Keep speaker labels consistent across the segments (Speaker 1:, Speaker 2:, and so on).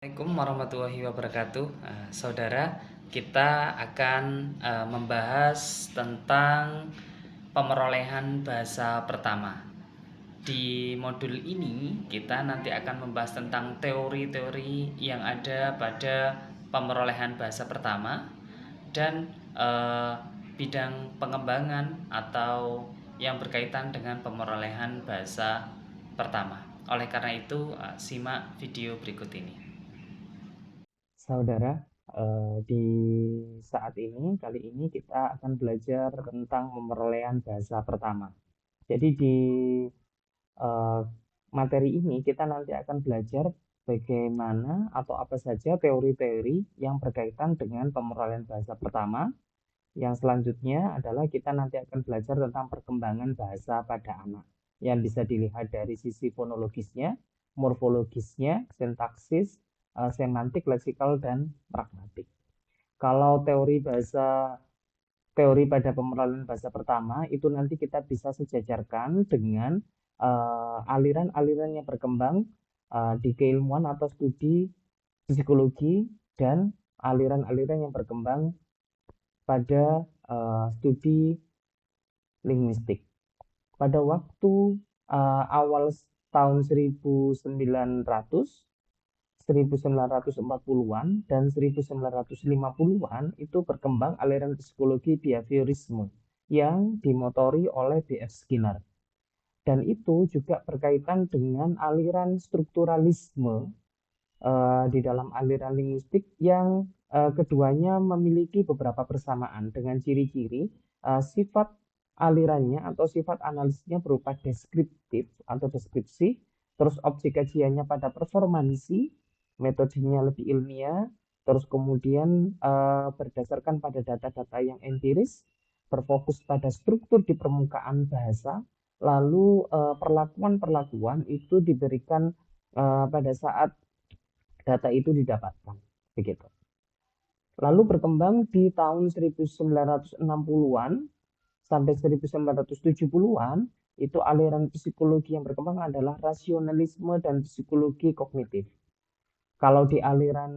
Speaker 1: Assalamualaikum warahmatullahi wabarakatuh. Saudara, kita akan membahas tentang pemerolehan bahasa pertama. Di modul ini kita nanti akan membahas tentang teori-teori yang ada pada pemerolehan bahasa pertama dan bidang pengembangan atau yang berkaitan dengan pemerolehan bahasa pertama. Oleh karena itu, simak video berikut ini.
Speaker 2: Saudara, di saat ini, kali ini kita akan belajar tentang pemerolehan bahasa pertama. Jadi di eh, materi ini kita nanti akan belajar bagaimana atau apa saja teori-teori yang berkaitan dengan pemerolehan bahasa pertama. Yang selanjutnya adalah kita nanti akan belajar tentang perkembangan bahasa pada anak yang bisa dilihat dari sisi fonologisnya, morfologisnya, sintaksis, semantik, leksikal, dan pragmatik. Kalau teori pada pemerolehan bahasa pertama itu nanti kita bisa sejajarkan dengan aliran-aliran yang berkembang di keilmuan atau studi psikologi dan aliran-aliran yang berkembang pada studi linguistik. Pada waktu awal tahun 1940-an dan 1950-an itu berkembang aliran psikologi behaviorisme yang dimotori oleh B.F. Skinner. Dan itu juga berkaitan dengan aliran strukturalisme di dalam aliran linguistik yang keduanya memiliki beberapa persamaan dengan ciri-ciri sifat alirannya atau sifat analisisnya berupa deskriptif atau deskripsi, terus objek kajiannya pada performansi, metodenya lebih ilmiah, terus kemudian berdasarkan pada data-data yang empiris, berfokus pada struktur di permukaan bahasa, lalu perlakuan-perlakuan itu diberikan pada saat data itu didapatkan. Begitu. Lalu berkembang di tahun 1960-an sampai 1970-an, itu aliran psikologi yang berkembang adalah rasionalisme dan psikologi kognitif. Kalau di aliran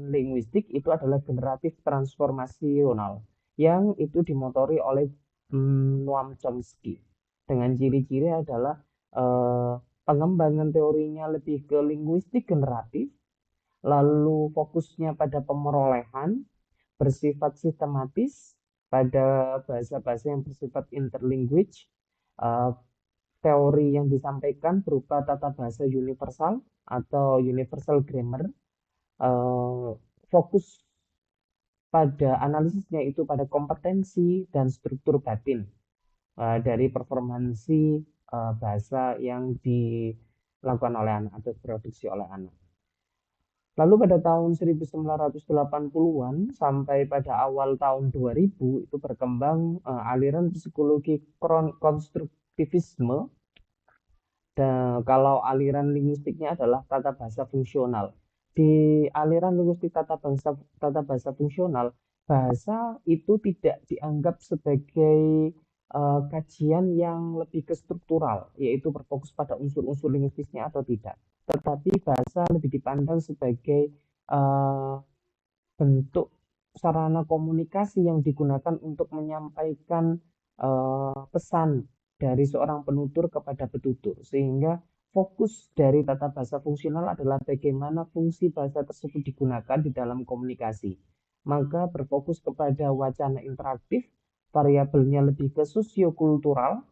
Speaker 2: linguistik itu adalah generatif transformasional yang itu dimotori oleh Noam Chomsky. Dengan ciri-ciri adalah pengembangan teorinya lebih ke linguistik generatif, lalu fokusnya pada pemerolehan, bersifat sistematis pada bahasa-bahasa yang bersifat interlanguage. Uh, Teori yang disampaikan berupa tata bahasa universal atau universal grammar. Fokus pada analisisnya itu pada kompetensi dan struktur batin dari performansi bahasa yang dilakukan oleh anak atau diproduksi oleh anak. Lalu pada tahun 1980-an sampai pada awal tahun 2000 itu berkembang aliran psikologi konstruktivisme. Dan kalau aliran linguistiknya adalah tata bahasa fungsional. Di aliran linguistik tata bahasa fungsional, bahasa itu tidak dianggap sebagai kajian yang lebih ke struktural, yaitu berfokus pada unsur-unsur linguistiknya atau tidak. Tetapi bahasa lebih dipandang sebagai uh, bentuk sarana komunikasi yang digunakan untuk menyampaikan pesan dari seorang penutur kepada petutur, sehingga fokus dari tata bahasa fungsional adalah bagaimana fungsi bahasa tersebut digunakan di dalam komunikasi. Maka berfokus kepada wacana interaktif, variabelnya lebih ke sosiokultural,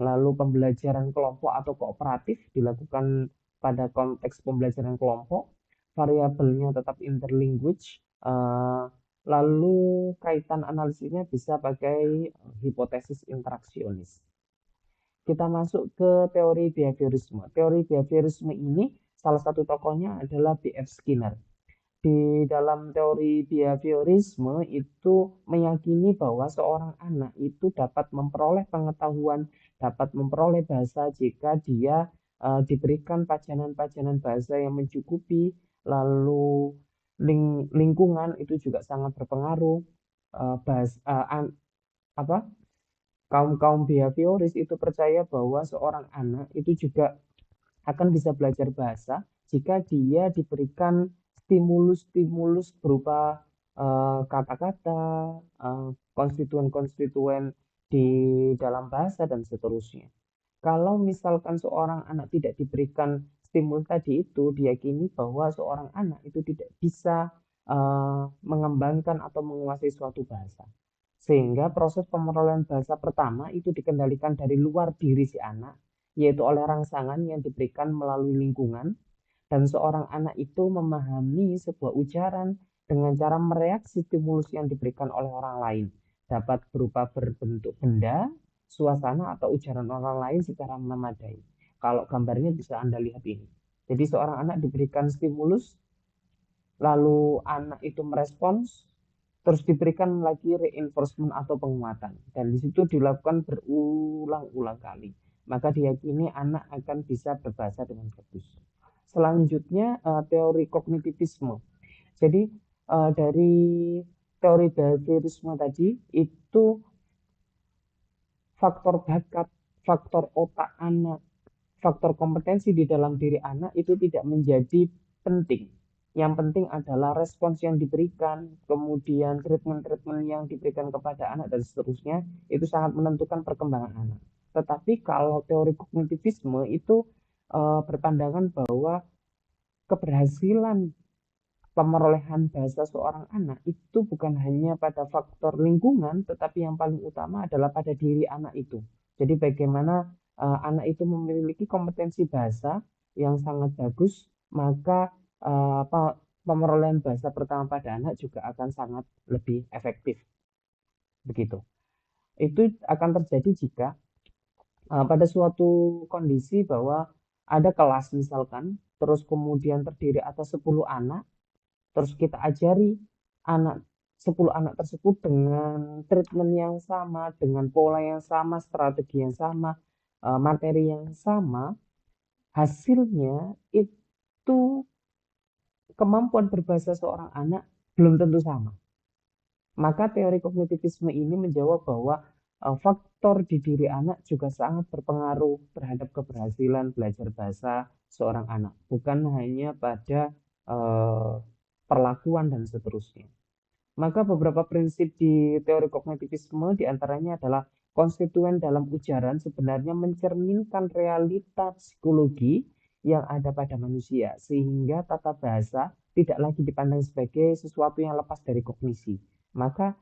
Speaker 2: lalu pembelajaran kelompok atau kooperatif dilakukan pada konteks pembelajaran kelompok, variabelnya tetap interlanguage, lalu kaitan analisisnya bisa pakai hipotesis interaksionis. Kita masuk ke teori behaviorisme. Teori behaviorisme ini salah satu tokohnya adalah B.F. Skinner. Di dalam teori behaviorisme itu meyakini bahwa seorang anak itu dapat memperoleh pengetahuan, dapat memperoleh bahasa jika dia diberikan pajanan-pajanan bahasa yang mencukupi, lalu lingkungan itu juga sangat berpengaruh. Bahasa, apa kaum-kaum behavioris itu percaya bahwa seorang anak itu juga akan bisa belajar bahasa jika dia diberikan stimulus-stimulus berupa kata-kata, konstituen-konstituen di dalam bahasa dan seterusnya. Kalau misalkan seorang anak tidak diberikan stimulus tadi itu, diyakini bahwa seorang anak itu tidak bisa mengembangkan atau menguasai suatu bahasa. Sehingga proses pemerolehan bahasa pertama itu dikendalikan dari luar diri si anak, yaitu oleh rangsangan yang diberikan melalui lingkungan, dan seorang anak itu memahami sebuah ujaran dengan cara mereaksi stimulus yang diberikan oleh orang lain, dapat berupa berbentuk benda, suasana, atau ujaran orang lain secara memadai. Kalau gambarnya bisa Anda lihat ini. Jadi seorang anak diberikan stimulus, lalu anak itu merespons, terus diberikan lagi reinforcement atau penguatan. Dan di situ dilakukan berulang-ulang kali. Maka diyakini anak akan bisa berbahasa dengan bagus. Selanjutnya teori kognitivisme. Jadi dari teori behaviorisme tadi itu faktor bakat, faktor otak anak, faktor kompetensi di dalam diri anak itu tidak menjadi penting. Yang penting adalah respons yang diberikan, kemudian treatment-treatment yang diberikan kepada anak dan seterusnya, itu sangat menentukan perkembangan anak. Tetapi kalau teori kognitivisme itu berpandangan bahwa keberhasilan pemerolehan bahasa seorang anak itu bukan hanya pada faktor lingkungan, tetapi yang paling utama adalah pada diri anak itu. Jadi bagaimana anak itu memiliki kompetensi bahasa yang sangat bagus, maka pemerolehan bahasa pertama pada anak juga akan sangat lebih efektif. Begitu. Itu akan terjadi jika pada suatu kondisi bahwa ada kelas misalkan, terus kemudian terdiri atas 10 anak, terus kita ajari anak 10 anak tersebut dengan treatment yang sama, dengan pola yang sama, strategi yang sama, materi yang sama, hasilnya itu kemampuan berbahasa seorang anak belum tentu sama. Maka teori kognitivisme ini menjawab bahwa faktor di diri anak juga sangat berpengaruh terhadap keberhasilan belajar bahasa seorang anak, bukan hanya pada perlakuan dan seterusnya. Maka beberapa prinsip di teori kognitivisme diantaranya adalah konstituen dalam ujaran sebenarnya mencerminkan realita psikologi yang ada pada manusia, sehingga tata bahasa tidak lagi dipandang sebagai sesuatu yang lepas dari kognisi. Maka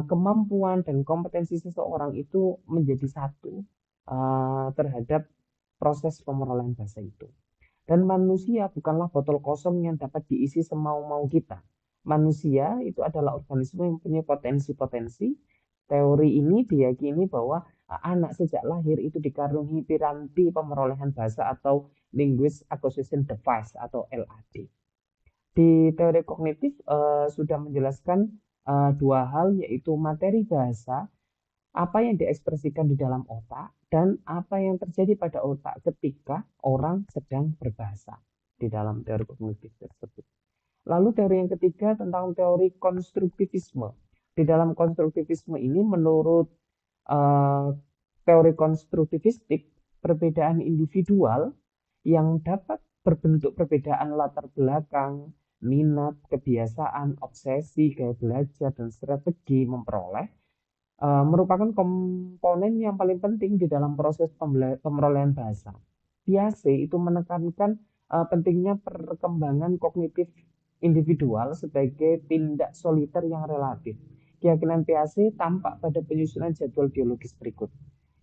Speaker 2: kemampuan dan kompetensi seseorang itu menjadi satu terhadap proses pemerolehan bahasa itu. Dan manusia bukanlah botol kosong yang dapat diisi semau-mau kita. Manusia itu adalah organisme yang punya potensi-potensi. Teori ini diyakini bahwa anak sejak lahir itu dikaruniai piranti pemerolehan bahasa atau Linguist Acquisition Device atau LAD. Di teori kognitif sudah menjelaskan dua hal, yaitu materi bahasa, apa yang diekspresikan di dalam otak, dan apa yang terjadi pada otak ketika orang sedang berbahasa di dalam teori kognitif tersebut. Lalu teori yang ketiga tentang teori konstruktivisme. Di dalam konstruktivisme ini menurut teori konstruktivistik, perbedaan individual yang dapat berbentuk perbedaan latar belakang, minat, kebiasaan, obsesi, gaya belajar, dan strategi memperoleh merupakan komponen yang paling penting di dalam proses pemerolehan bahasa. Piaget itu menekankan pentingnya perkembangan kognitif individual sebagai tindak soliter yang relatif. Keyakinan Piaget tampak pada penyusunan jadwal biologis berikut.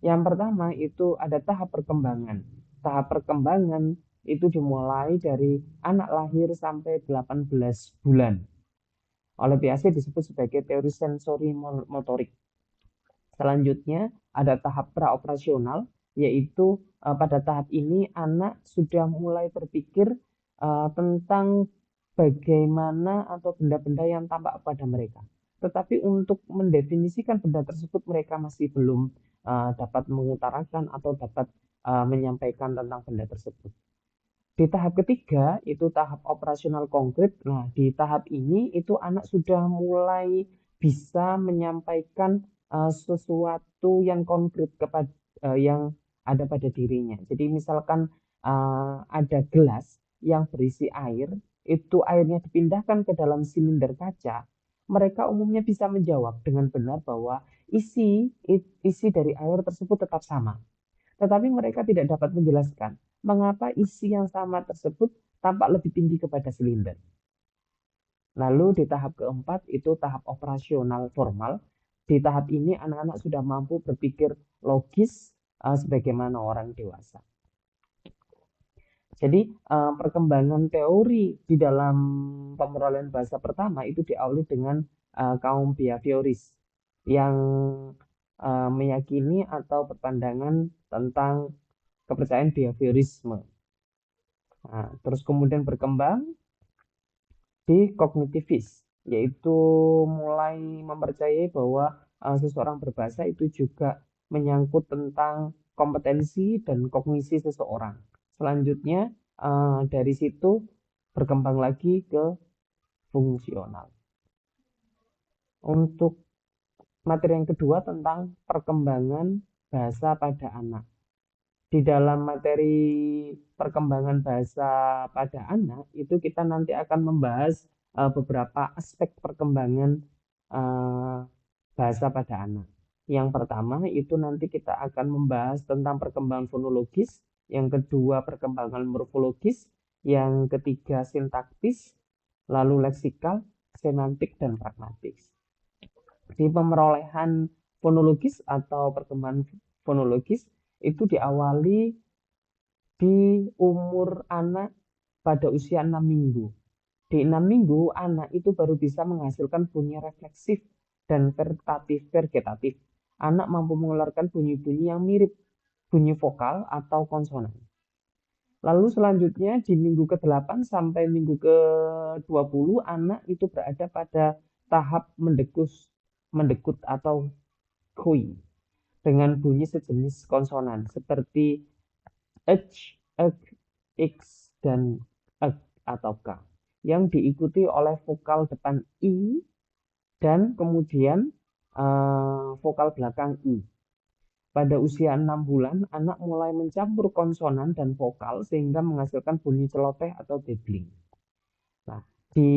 Speaker 2: Yang pertama itu ada tahap perkembangan. Tahap perkembangan itu dimulai dari anak lahir sampai 18 bulan. Oleh Piaget disebut sebagai teori sensori motorik. Selanjutnya ada tahap praoperasional, yaitu pada tahap ini anak sudah mulai berpikir tentang bagaimana atau benda-benda yang tampak pada mereka. Tetapi untuk mendefinisikan benda tersebut mereka masih belum dapat mengutarakan atau dapat menyampaikan tentang benda tersebut. Di tahap ketiga itu tahap operasional konkret. Nah, di tahap ini itu anak sudah mulai bisa menyampaikan sesuatu yang konkret kepada yang ada pada dirinya. Jadi misalkan ada gelas yang berisi air, itu airnya dipindahkan ke dalam silinder kaca, mereka umumnya bisa menjawab dengan benar bahwa isi dari air tersebut tetap sama. Tetapi mereka tidak dapat menjelaskan mengapa isi yang sama tersebut tampak lebih tinggi kepada silinder. Lalu di tahap keempat itu tahap operasional formal. Di tahap ini anak-anak sudah mampu berpikir logis sebagaimana orang dewasa. Jadi perkembangan teori di dalam pemerolehan bahasa pertama itu diawali dengan kaum behavioris yang meyakini atau berpandangan tentang kepercayaan behaviorisme. Nah, terus kemudian berkembang di kognitivis, yaitu mulai mempercayai bahwa seseorang berbahasa itu juga menyangkut tentang kompetensi dan kognisi seseorang. Selanjutnya dari situ berkembang lagi ke fungsional. Untuk materi yang kedua tentang perkembangan bahasa pada anak. Di dalam materi perkembangan bahasa pada anak itu kita nanti akan membahas beberapa aspek perkembangan bahasa pada anak. Yang pertama itu nanti kita akan membahas tentang perkembangan fonologis, yang kedua perkembangan morfologis, yang ketiga sintaktis, lalu leksikal, semantik, dan pragmatis. Di pemerolehan fonologis atau perkembangan fonologis itu diawali di umur anak pada usia 6 minggu. Di 6 minggu, anak itu baru bisa menghasilkan bunyi refleksif dan vegetatif. Anak mampu mengeluarkan bunyi-bunyi yang mirip bunyi vokal atau konsonan. Lalu selanjutnya di minggu ke-8 sampai minggu ke-20, anak itu berada pada tahap mendekut atau kui dengan bunyi sejenis konsonan seperti H, X, dan atau K yang diikuti oleh vokal depan I dan kemudian vokal belakang I. Pada usia 6 bulan, anak mulai mencampur konsonan dan vokal sehingga menghasilkan bunyi celoteh atau babbling. Nah, di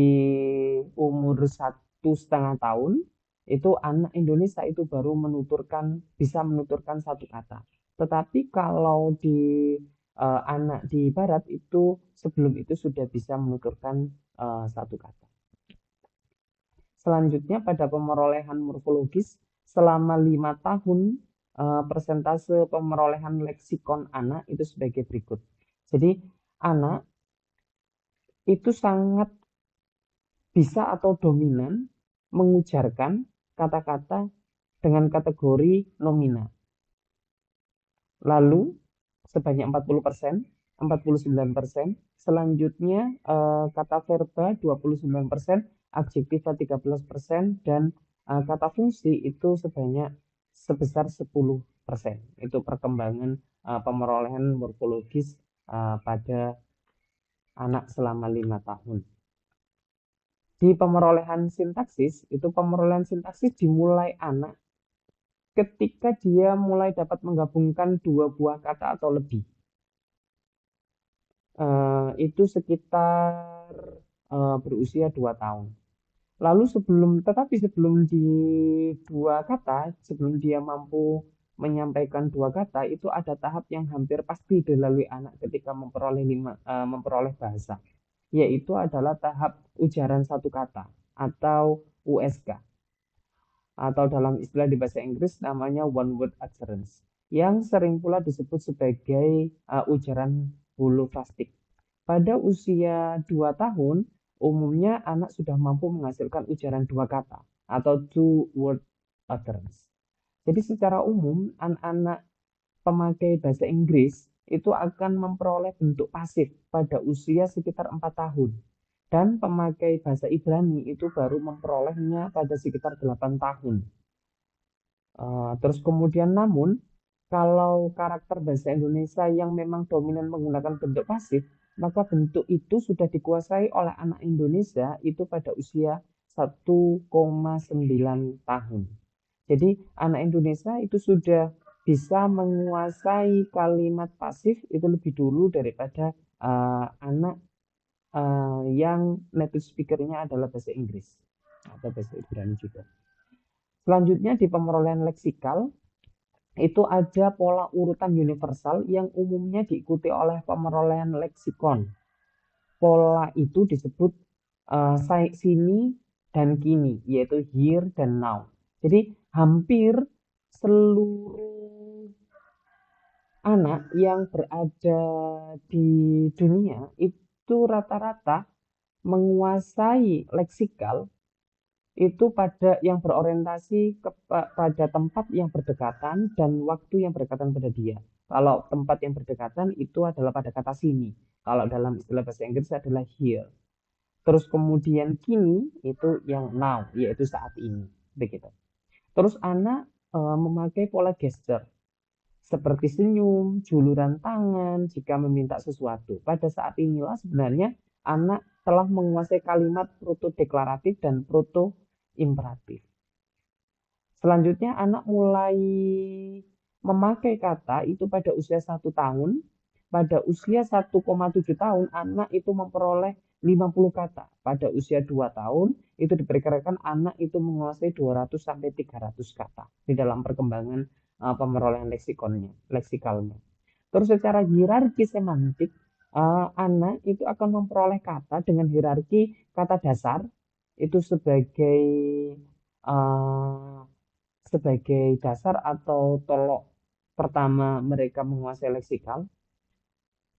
Speaker 2: umur 1,5 tahun, itu anak Indonesia itu baru bisa menuturkan satu kata. Tetapi kalau di anak di Barat itu sebelum itu sudah bisa menuturkan satu kata. Selanjutnya pada pemerolehan morfologis selama 5 tahun persentase pemerolehan leksikon anak itu sebagai berikut. Jadi anak itu sangat bisa atau dominan mengujarkan kata-kata dengan kategori nomina. Lalu sebanyak 40%, 49%, selanjutnya kata verba 29%, adjektiva 13%, dan kata fungsi itu sebesar 10%. Itu perkembangan pemerolehan morfologis pada anak selama 5 tahun. Di pemerolehan sintaksis, itu pemerolehan sintaksis dimulai anak ketika dia mulai dapat menggabungkan 2 buah kata atau lebih. Itu sekitar berusia 2 tahun. Lalu sebelum di 2 kata, sebelum dia mampu menyampaikan 2 kata, itu ada tahap yang hampir pasti dilalui anak ketika memperoleh bahasa, yaitu adalah tahap ujaran satu kata atau USK, atau dalam istilah di bahasa Inggris namanya one word utterance, yang sering pula disebut sebagai ujaran holofrastik. Pada usia 2 tahun, umumnya anak sudah mampu menghasilkan ujaran 2 kata atau two word utterance. Jadi secara umum anak-anak pemakai bahasa Inggris itu akan memperoleh bentuk pasif pada usia sekitar 4 tahun. Dan pemakai bahasa Ibrani itu baru memperolehnya pada sekitar 8 tahun. Terus kemudian namun, kalau karakter bahasa Indonesia yang memang dominan menggunakan bentuk pasif, maka bentuk itu sudah dikuasai oleh anak Indonesia itu pada usia 1,9 tahun. Jadi anak Indonesia itu sudah bisa menguasai kalimat pasif itu lebih dulu daripada anak yang native speaker-nya adalah bahasa Inggris atau bahasa Ibrani juga. Selanjutnya di pemerolehan leksikal itu ada pola urutan universal yang umumnya diikuti oleh pemerolehan leksikon. Pola itu disebut sini dan kini, yaitu here dan now. Jadi hampir seluruh anak yang berada di dunia itu rata-rata menguasai leksikal itu pada yang berorientasi pada tempat yang berdekatan dan waktu yang berdekatan pada dia. Kalau tempat yang berdekatan itu adalah pada kata sini. Kalau dalam istilah bahasa Inggris adalah here. Terus kemudian kini itu yang now, yaitu saat ini. Begitu. Terus anak memakai pola gesture seperti senyum, juluran tangan jika meminta sesuatu. Pada saat inilah sebenarnya anak telah menguasai kalimat proto-deklaratif dan proto-imperatif. Selanjutnya anak mulai memakai kata itu pada usia 1 tahun. Pada usia 1,7 tahun anak itu memperoleh 50 kata. Pada usia 2 tahun itu diperkirakan anak itu menguasai 200 sampai 300 kata di dalam perkembangan pemerolehan leksikalnya. Terus secara hierarki semantik, anak itu akan memperoleh kata dengan hierarki kata dasar itu uh, sebagai dasar atau tolok pertama mereka menguasai leksikal,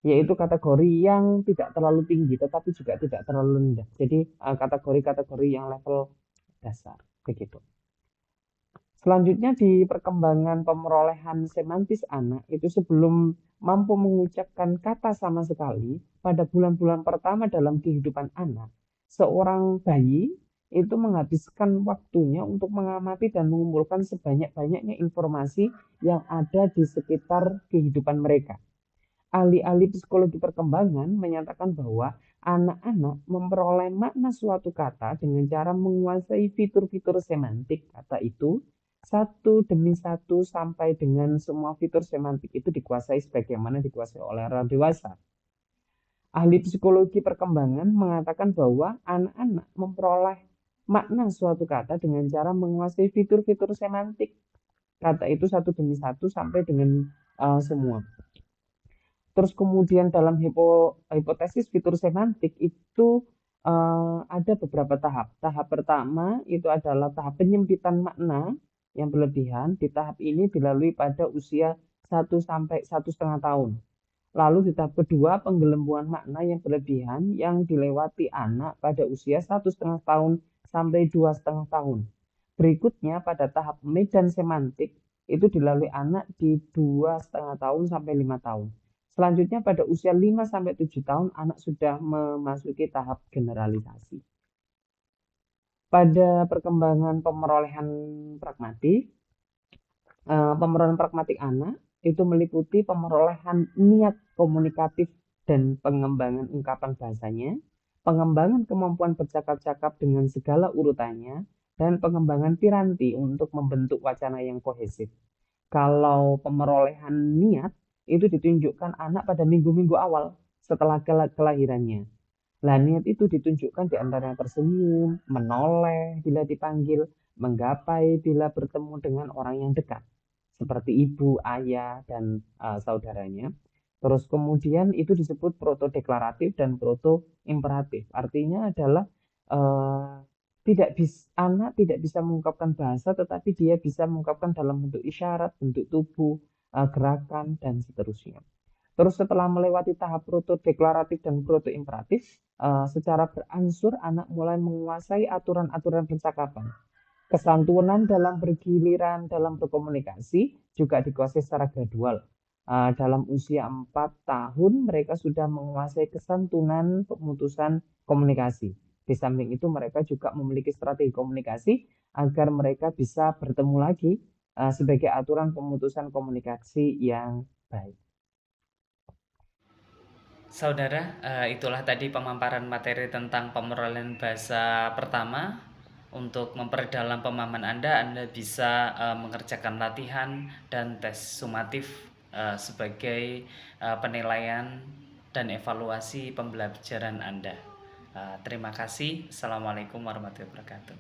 Speaker 2: yaitu kategori yang tidak terlalu tinggi tetapi juga tidak terlalu rendah. Jadi kategori-kategori yang level dasar begitu. Selanjutnya di perkembangan pemerolehan semantis anak itu sebelum mampu mengucapkan kata sama sekali pada bulan-bulan pertama dalam kehidupan anak, seorang bayi itu menghabiskan waktunya untuk mengamati dan mengumpulkan sebanyak-banyaknya informasi yang ada di sekitar kehidupan mereka. Ahli-ahli psikologi perkembangan menyatakan bahwa anak-anak memperoleh makna suatu kata dengan cara menguasai fitur-fitur semantik kata itu satu demi satu sampai dengan semua fitur semantik itu dikuasai sebagaimana dikuasai oleh orang dewasa. Ahli psikologi perkembangan mengatakan bahwa anak-anak memperoleh makna suatu kata dengan cara menguasai fitur-fitur semantik kata itu satu demi satu sampai dengan semua. Terus kemudian dalam hipotesis fitur semantik itu ada beberapa tahap. Tahap pertama itu adalah tahap penyempitan makna yang berlebihan. Di tahap ini dilalui pada usia 1 sampai 1,5 tahun. Lalu di tahap kedua penggelembungan makna yang berlebihan yang dilewati anak pada usia 1,5 tahun sampai 2,5 tahun. Berikutnya pada tahap medan semantik itu dilalui anak di 2,5 tahun sampai 5 tahun. Selanjutnya pada usia 5 sampai 7 tahun anak sudah memasuki tahap generalisasi. Pada perkembangan pemerolehan pragmatik, pemerolehan pragmatik anak itu meliputi pemerolehan niat komunikatif dan pengembangan ungkapan bahasanya, pengembangan kemampuan bercakap-cakap dengan segala urutannya, dan pengembangan piranti untuk membentuk wacana yang kohesif. Kalau pemerolehan niat itu ditunjukkan anak pada minggu-minggu awal setelah kelahirannya. Lah niat itu ditunjukkan di antaranya tersenyum, menoleh bila dipanggil, menggapai bila bertemu dengan orang yang dekat, seperti ibu, ayah, dan saudaranya. Terus kemudian itu disebut proto-deklaratif dan proto-imperatif. Artinya adalah anak tidak bisa mengungkapkan bahasa, tetapi dia bisa mengungkapkan dalam bentuk isyarat, bentuk tubuh, gerakan, dan seterusnya. Terus setelah melewati tahap proto-deklaratif dan proto-imperatif, secara berangsur anak mulai menguasai aturan-aturan percakapan. Kesantunan dalam bergiliran dalam berkomunikasi juga dikuasai secara gradual. Dalam usia 4 tahun mereka sudah menguasai kesantunan pemutusan komunikasi. Di samping itu mereka juga memiliki strategi komunikasi agar mereka bisa bertemu lagi sebagai aturan pemutusan komunikasi yang baik.
Speaker 1: Saudara, itulah tadi pemaparan materi tentang pemerolehan bahasa pertama. Untuk memperdalam pemahaman Anda bisa mengerjakan latihan dan tes sumatif sebagai penilaian dan evaluasi pembelajaran Anda. Terima kasih. Assalamualaikum warahmatullahi wabarakatuh.